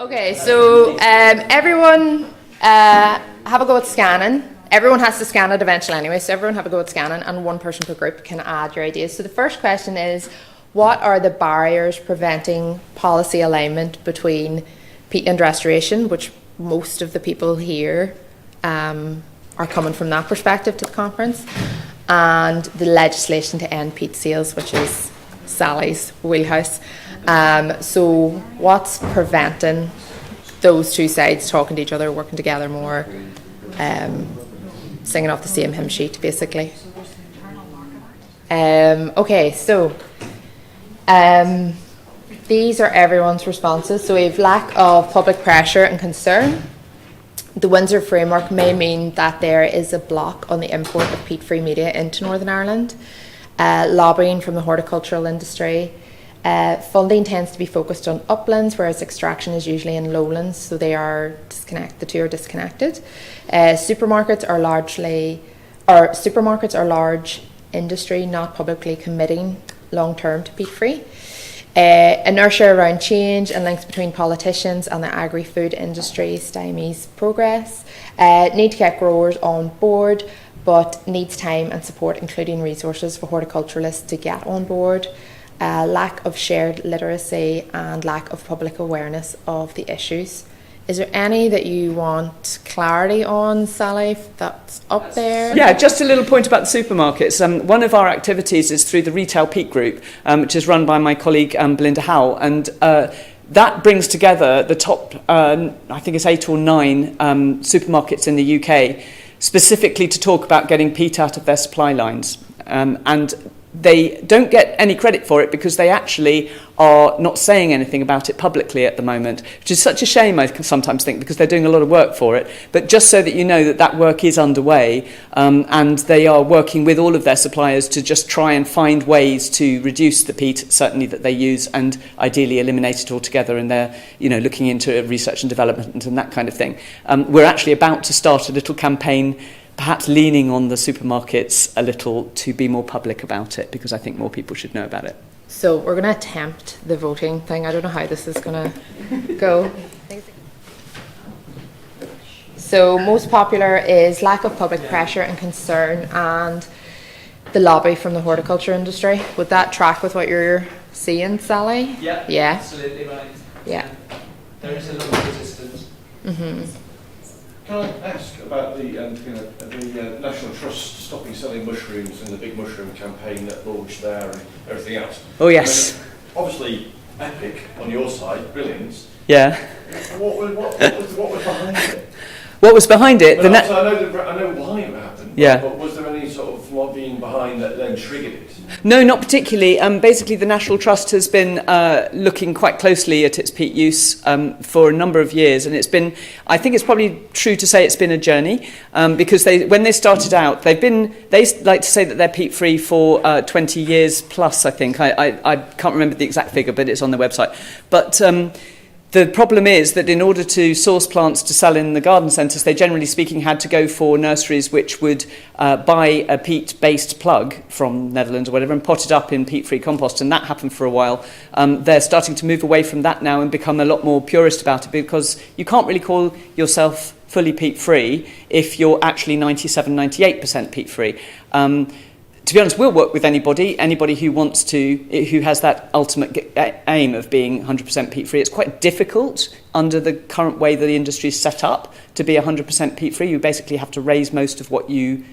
Okay, so everyone have a go at scanning. Everyone has to scan it eventually anyway, so everyone have a go at scanning, and one person per group can add your ideas. So the first question is, what are the barriers preventing policy alignment between peatland restoration, which most of the people here are coming from that perspective to the conference, and the legislation to end peat sales, which is Sally's wheelhouse. So what's preventing those two sides talking to each other, working together more, singing off the same hymn sheet, basically? Okay, so these are everyone's responses. So we have lack of public pressure and concern. The Windsor framework may mean that there is a block on the import of peat-free media into Northern Ireland. Lobbying from the horticultural industry. Funding tends to be focused on uplands, whereas extraction is usually in lowlands, so they are the two are disconnected. Supermarkets are large industry, not publicly committing long-term to peat-free. Inertia around change and links between politicians and the agri-food industry stymies progress. Need to get growers on board, but needs time and support, including resources for horticulturalists to get on board. Lack of shared literacy and lack of public awareness of the issues. Is there any that you want clarity on, Sally, that's up there? Yeah, just a little point about the supermarkets. One of our activities is through the Retail Peat Group, which is run by my colleague Belinda Howell, and that brings together the top, I think it's 8 or 9 supermarkets in the UK, specifically to talk about getting peat out of their supply lines. And they don't get any credit for it because they actually are not saying anything about it publicly at the moment, which is such a shame, I sometimes think, because they're doing a lot of work for it. But just so that you know that that work is underway, and they are working with all of their suppliers to just try and find ways to reduce the peat, certainly that they use, and ideally eliminate it altogether, and they're looking into research and development and that kind of thing. We're actually about to start a little campaign, perhaps leaning on the supermarkets a little to be more public about it, because I think more people should know about it. So we're going to attempt the voting thing. I don't know how this is going to go. So most popular is lack of public pressure and concern, and the lobby from the horticulture industry. Would that track with what you're seeing, Sally? Yeah. Absolutely right. Yeah. There is a lot of resistance. Mm-hmm. Can I ask about the National Trust stopping selling mushrooms and the big mushroom campaign that launched there and everything else? Oh yes. I mean, obviously, epic on your side, brilliant. Yeah. What was behind it? What was behind it? I know why it happened. Yeah. But was there any sort of lobbying behind that then triggered it? No, not particularly. Basically, the National Trust has been looking quite closely at its peat use for a number of years, and I think it's probably true to say it's been a journey, because when they started out, they like to say that they're peat-free for 20 years plus, I think. I can't remember the exact figure, but it's on their website. But the problem is that in order to source plants to sell in the garden centres, they generally speaking had to go for nurseries which would buy a peat-based plug from Netherlands or whatever and pot it up in peat-free compost, and that happened for a while. They're starting to move away from that now and become a lot more purist about it, because you can't really call yourself fully peat-free if you're actually 97-98% peat-free. To be honest, we'll work with anybody who wants to, who has that ultimate aim of being 100% peat-free. It's quite difficult under the current way that the industry is set up to be 100% peat-free. You basically have to raise most of what you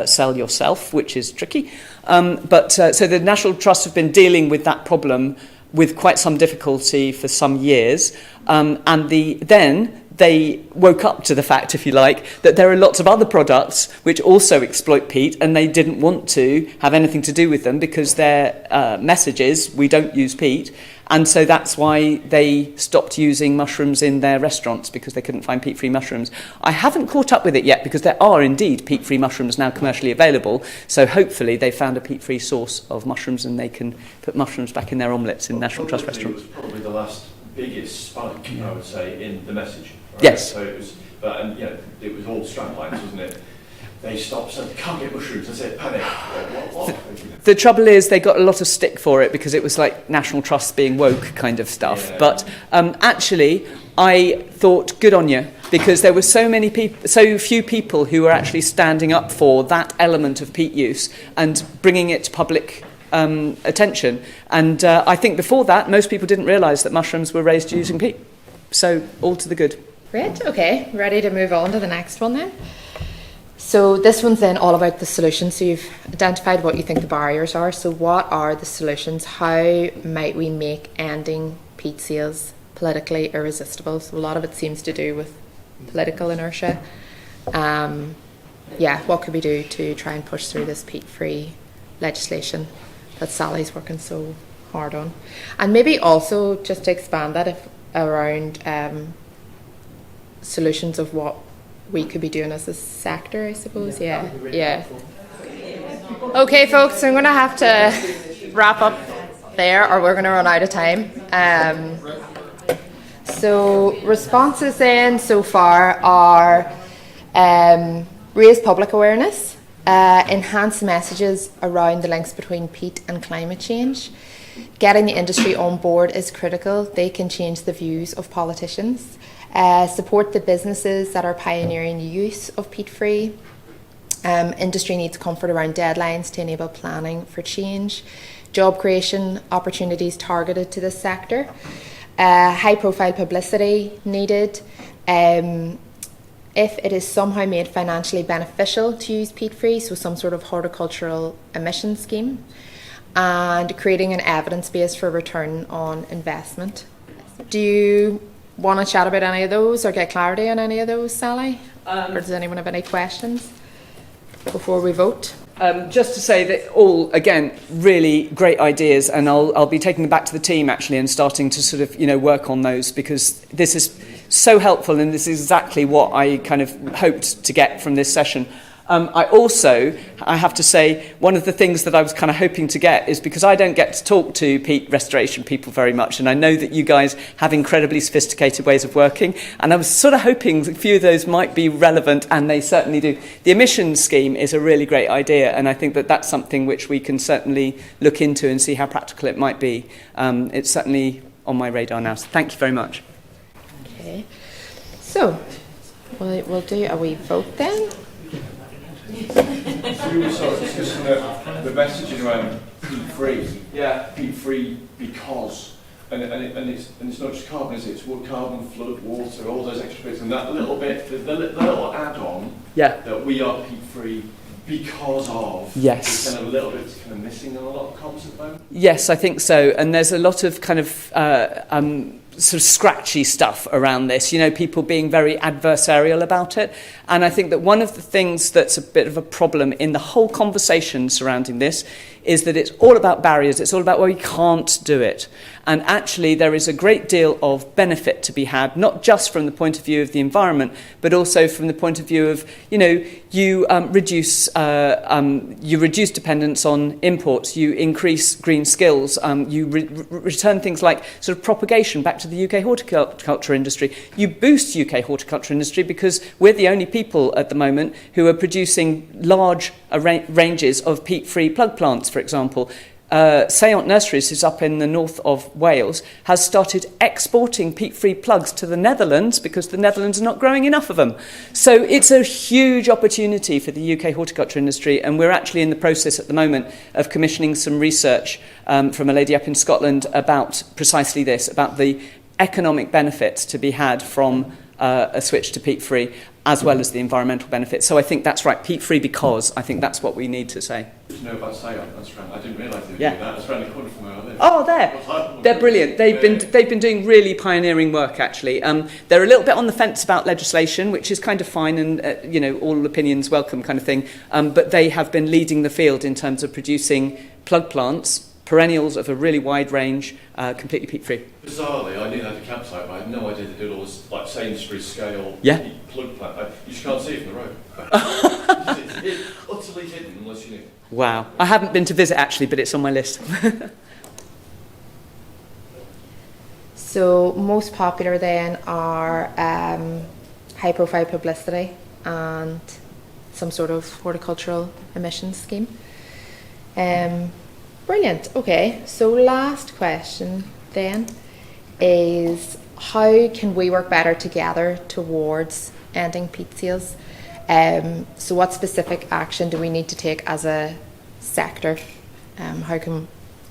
sell yourself, which is tricky. So the National Trust have been dealing with that problem with quite some difficulty for some years, then they woke up to the fact, if you like, that there are lots of other products which also exploit peat, and they didn't want to have anything to do with them because their message is, we don't use peat. And so that's why they stopped using mushrooms in their restaurants, because they couldn't find peat-free mushrooms. I haven't caught up with it yet, because there are indeed peat-free mushrooms now commercially available. So hopefully they found a peat-free source of mushrooms and they can put mushrooms back in their omelettes in National Trust restaurants. It was probably the last biggest spike, I would say, in the message. Right? Yes. So it was, it was all strap lines, wasn't it? they stopped, said, can't get mushrooms. I said, panic. What? The trouble is they got a lot of stick for it because it was like National Trust being woke kind of stuff. Yeah. But actually, I thought, good on you, because there were so few people who were actually standing up for that element of peat use and bringing it to public attention. And I think before that, most people didn't realise that mushrooms were raised using peat. So all to the good. Great, okay, ready to move on to the next one then. So this one's then all about the solutions. So you've identified what you think the barriers are. So what are the solutions? How might we make ending peat sales politically irresistible? So a lot of it seems to do with political inertia. What could we do to try and push through this peat-free legislation that Sally's working so hard on? And maybe also just to expand that around solutions of what we could be doing as a sector, I suppose. Yeah. Okay, folks, I'm going to have to wrap up there, or we're going to run out of time. So responses then so far are raise public awareness, enhance messages around the links between peat and climate change. Getting the industry on board is critical. They can change the views of politicians. Support the businesses that are pioneering the use of peat-free. Industry needs comfort around deadlines to enable planning for change. Job creation opportunities targeted to this sector. High-profile publicity needed. If it is somehow made financially beneficial to use peat-free, so some sort of horticultural emission scheme, and creating an evidence base for return on investment. Do you want to chat about any of those or get clarity on any of those, Sally? Or does anyone have any questions before we vote? Just to say that all, again, really great ideas, and I'll be taking them back to the team actually and starting to sort of, work on those, because this is so helpful and this is exactly what I kind of hoped to get from this session. I have to say, one of the things that I was kind of hoping to get is, because I don't get to talk to peat restoration people very much, and I know that you guys have incredibly sophisticated ways of working, and I was sort of hoping a few of those might be relevant, and they certainly do. The emissions scheme is a really great idea, and I think that that's something which we can certainly look into and see how practical it might be. It's certainly on my radar now, so thank you very much. Okay, so we'll do a wee vote then. So you were sort of discussing the messaging around peat-free. Yeah. Peat-free because, and it's not just carbon, is it? It's wood, carbon, flood, water, all those extra bits, and that little bit, the little add-on. Yeah. That we are peat-free because of. Yes. It's kind of a little bit kind of missing on a lot of comms at the moment. Yes, I think so, and there's a lot of kind of sort of scratchy stuff around this, people being very adversarial about it. And I think that one of the things that's a bit of a problem in the whole conversation surrounding this is that it's all about barriers. It's all about where you can't do it. And actually there is a great deal of benefit to be had, not just from the point of view of the environment, but also from the point of view of, you reduce dependence on imports, you increase green skills, you return things like sort of propagation back to the UK horticulture industry. You boost UK horticulture industry because we're the only people at the moment who are producing large ranges of peat-free plug plants, for example. Seant Nurseries, who's up in the north of Wales, has started exporting peat-free plugs to the Netherlands because the Netherlands are not growing enough of them. So it's a huge opportunity for the UK horticulture industry, and we're actually in the process at the moment of commissioning some research from a lady up in Scotland about precisely this, about the economic benefits to be had from a switch to peat-free, as well as the environmental benefits. So I think that's right, peat-free because I think that's what we need to say. Did you know about Seant? That's right. I didn't realise they were doing that. That's around the corner from where I live. Oh, they're brilliant. They've been doing really pioneering work, actually. They're a little bit on the fence about legislation, which is kind of fine, and all opinions welcome kind of thing. But they have been leading the field in terms of producing plug plants, perennials of a really wide range, completely peat-free. Bizarrely, I knew they had a campsite, but I had no idea they did all this like Sainsbury's scale plug plant. You just can't see it from the road. It's utterly hidden unless you knew. Wow. I haven't been to visit actually, but it's on my list. So most popular then are high-profile publicity and some sort of horticultural emissions scheme. Brilliant. Okay, so last question then is, how can we work better together towards ending peat sales? So what specific action do we need to take as a sector? How can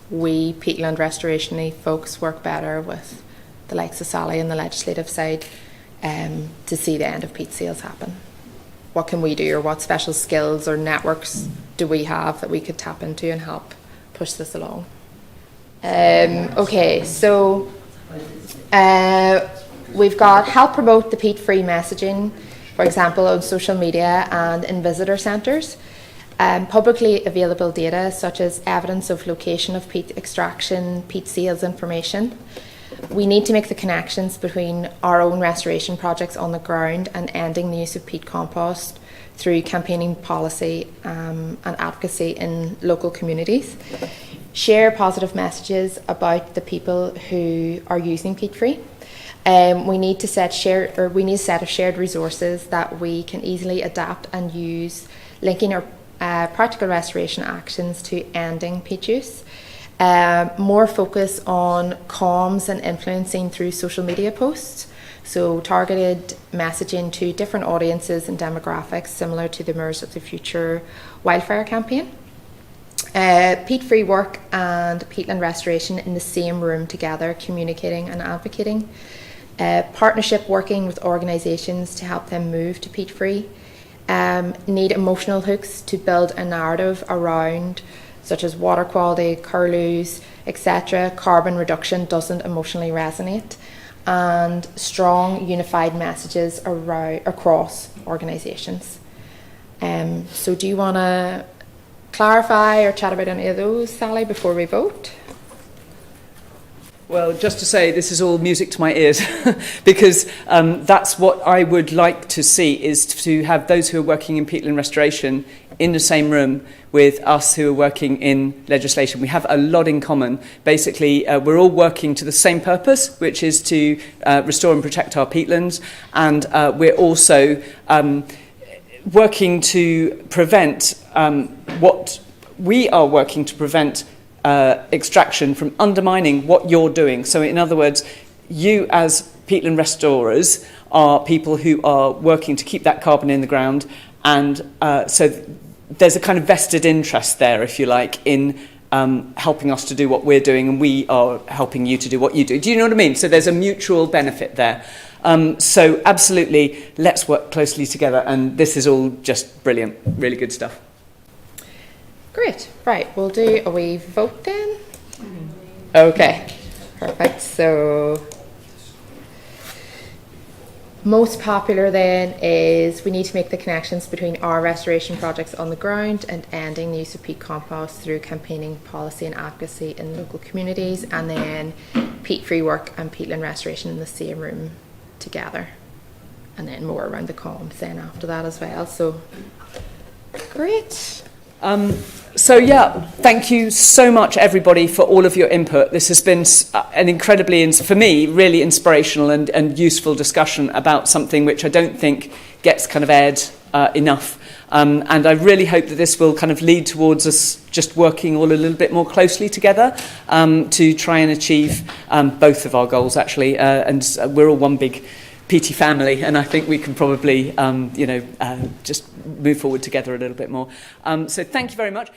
we peatland restoration folks work better with the likes of Sally and the legislative side to see the end of peat sales happen? What can we do, or what special skills or networks do we have that we could tap into and help push this along? Okay, so we've got help promote the peat-free messaging, for example, on social media and in visitor centres. Publicly available data such as evidence of location of peat extraction, peat sales information. We need to make the connections between our own restoration projects on the ground and ending the use of peat compost through campaigning policy and advocacy in local communities. Share positive messages about the people who are using peat-free. We need to set a set of shared resources that we can easily adapt and use, linking our practical restoration actions to ending peat use. More focus on comms and influencing through social media posts, so targeted messaging to different audiences and demographics, similar to the Moors of the Future wildfire campaign. Peat-free work and peatland restoration in the same room together, communicating and advocating. Partnership working with organisations to help them move to peat-free. Need emotional hooks to build a narrative around, such as water quality, curlews, etc. Carbon reduction doesn't emotionally resonate. And strong unified messages across organisations. So do you want to clarify or chat about any of those, Sally, before we vote? Well, just to say, this is all music to my ears, because that's what I would like to see, is to have those who are working in peatland restoration in the same room with us who are working in legislation. We have a lot in common. Basically, we're all working to the same purpose, which is to restore and protect our peatlands, and we're also working to prevent what we are working to prevent extraction from undermining what you're doing. So in other words, you as peatland restorers are people who are working to keep that carbon in the ground, and so there's a kind of vested interest there, if you like, in helping us to do what we're doing, and we are helping you to do what you do. Do you know what I mean? So there's a mutual benefit there. So absolutely, let's work closely together, and this is all just brilliant, really good stuff. Great. Right, we'll do a wee vote then. Okay, perfect. So most popular then is, we need to make the connections between our restoration projects on the ground and ending the use of peat compost through campaigning, policy and advocacy in local communities, and then peat-free work and peatland restoration in the same room together, and then more around the comms then after that as well. So great. So yeah, thank you so much everybody for all of your input. This has been an incredibly, for me, really inspirational and useful discussion about something which I don't think gets kind of aired enough. And I really hope that this will kind of lead towards us just working all a little bit more closely together to try and achieve both of our goals actually. And we're all one big PT family, and I think we can probably, just move forward together a little bit more. So thank you very much.